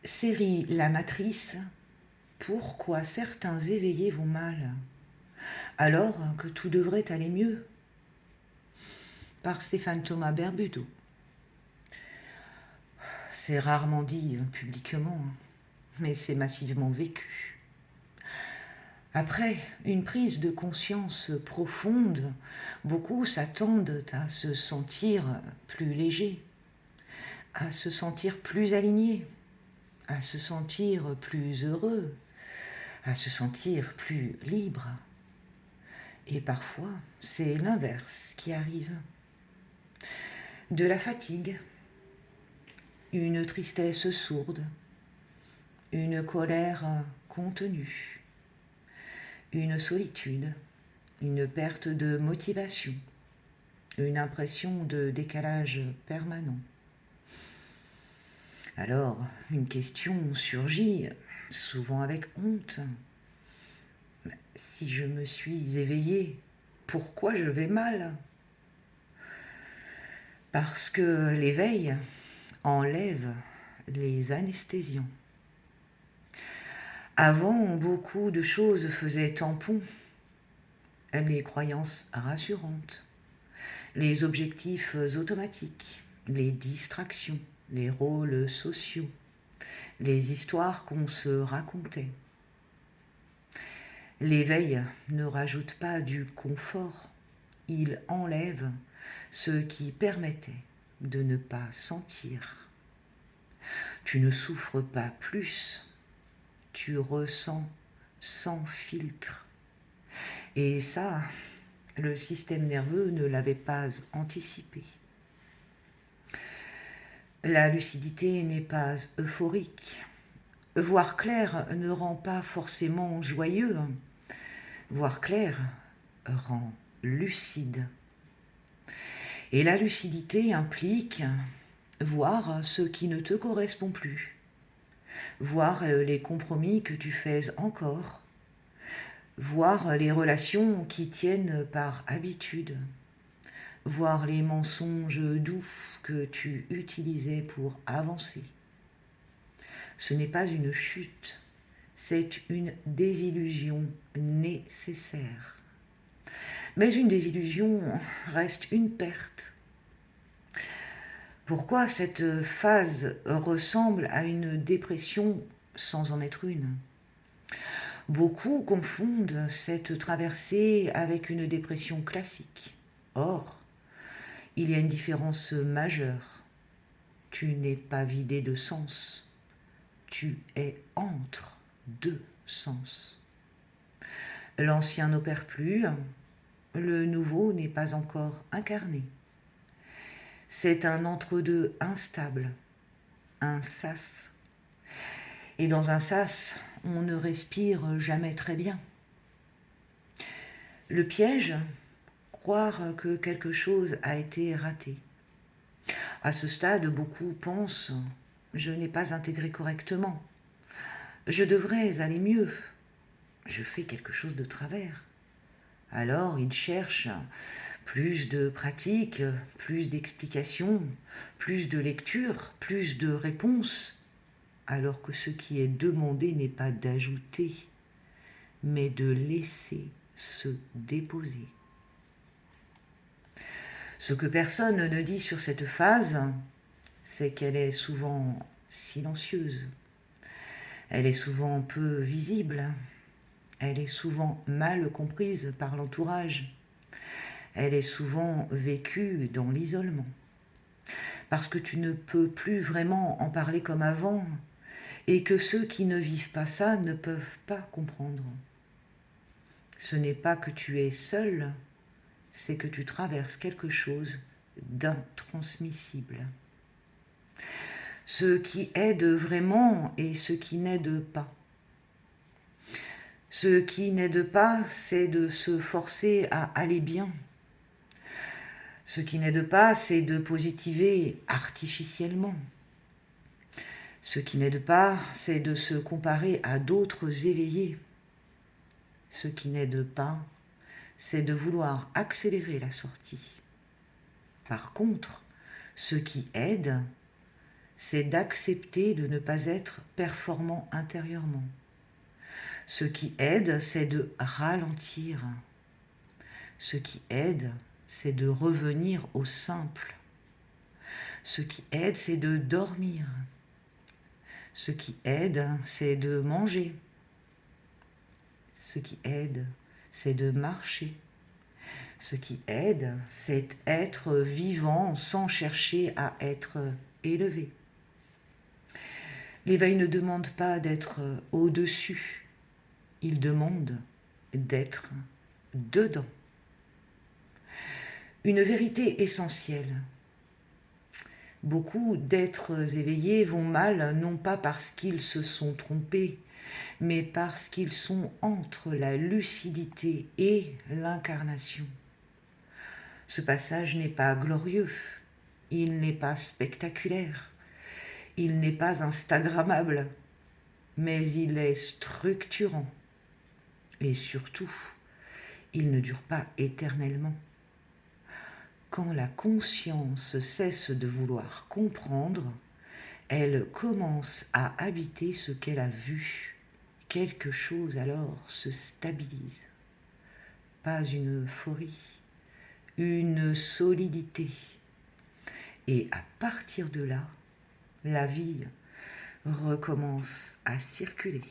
Série La Matrice, pourquoi certains éveillés vont mal, alors que tout devrait aller mieux, par Stéphane Thomas Berbudo. C'est rarement dit publiquement, mais c'est massivement vécu. Après une prise de conscience profonde, beaucoup s'attendent à se sentir plus léger, à se sentir plus aligné, à se sentir plus heureux, à se sentir plus libre. Et parfois, c'est l'inverse qui arrive. De la fatigue, une tristesse sourde, une colère contenue, une solitude, une perte de motivation, une impression de décalage permanent. Alors, une question surgit, souvent avec honte. Si je me suis éveillée, pourquoi je vais mal ? Parce que l'éveil enlève les anesthésiants. Avant, beaucoup de choses faisaient tampon. Les croyances rassurantes, les objectifs automatiques, les distractions, les rôles sociaux, les histoires qu'on se racontait. L'éveil ne rajoute pas du confort, il enlève ce qui permettait de ne pas sentir. Tu ne souffres pas plus, tu ressens sans filtre. Et ça, le système nerveux ne l'avait pas anticipé. La lucidité n'est pas euphorique. Voir clair ne rend pas forcément joyeux. Voir clair rend lucide. Et la lucidité implique voir ce qui ne te correspond plus, voir les compromis que tu fais encore, voir les relations qui tiennent par habitude, voir les mensonges doux que tu utilisais pour avancer. Ce n'est pas une chute, c'est une désillusion nécessaire. Mais une désillusion reste une perte. Pourquoi cette phase ressemble à une dépression sans en être une ? Beaucoup confondent cette traversée avec une dépression classique. Or, il y a une différence majeure. Tu n'es pas vidé de sens. Tu es entre deux sens. L'ancien n'opère plus, le nouveau n'est pas encore incarné. C'est un entre-deux instable, un sas. Et dans un sas, on ne respire jamais très bien. Le piège, croire que quelque chose a été raté. À ce stade, beaucoup pensent « je n'ai pas intégré correctement »,« je devrais aller mieux »,« je fais quelque chose de travers ». Alors ils cherchent plus de pratique, plus d'explications, plus de lecture, plus de réponses, alors que ce qui est demandé n'est pas d'ajouter, mais de laisser se déposer. Ce que personne ne dit sur cette phase, c'est qu'elle est souvent silencieuse, elle est souvent peu visible, elle est souvent mal comprise par l'entourage, elle est souvent vécue dans l'isolement. Parce que tu ne peux plus vraiment en parler comme avant, et que ceux qui ne vivent pas ça ne peuvent pas comprendre. Ce n'est pas que tu es seul, c'est que tu traverses quelque chose d'intransmissible. Ce qui aide vraiment et ce qui n'aide pas. Ce qui n'aide pas, c'est de se forcer à aller bien. Ce qui n'aide pas, c'est de positiver artificiellement. Ce qui n'aide pas, c'est de se comparer à d'autres éveillés. Ce qui n'aide pas, c'est de vouloir accélérer la sortie. Par contre, ce qui aide, c'est d'accepter de ne pas être performant intérieurement. Ce qui aide, c'est de ralentir. Ce qui aide, c'est de revenir au simple. Ce qui aide, c'est de dormir. Ce qui aide, c'est de manger. Ce qui aide, c'est de marcher. Ce qui aide, c'est être vivant sans chercher à être élevé. L'éveil ne demande pas d'être au-dessus, il demande d'être dedans. Une vérité essentielle. Beaucoup d'êtres éveillés vont mal, non pas parce qu'ils se sont trompés, mais parce qu'ils sont entre la lucidité et l'incarnation. Ce passage n'est pas glorieux, il n'est pas spectaculaire, il n'est pas instagrammable, mais il est structurant. Et surtout, il ne dure pas éternellement. Quand la conscience cesse de vouloir comprendre, elle commence à habiter ce qu'elle a vu. Quelque chose alors se stabilise. Pas une euphorie, une solidité. Et à partir de là, la vie recommence à circuler.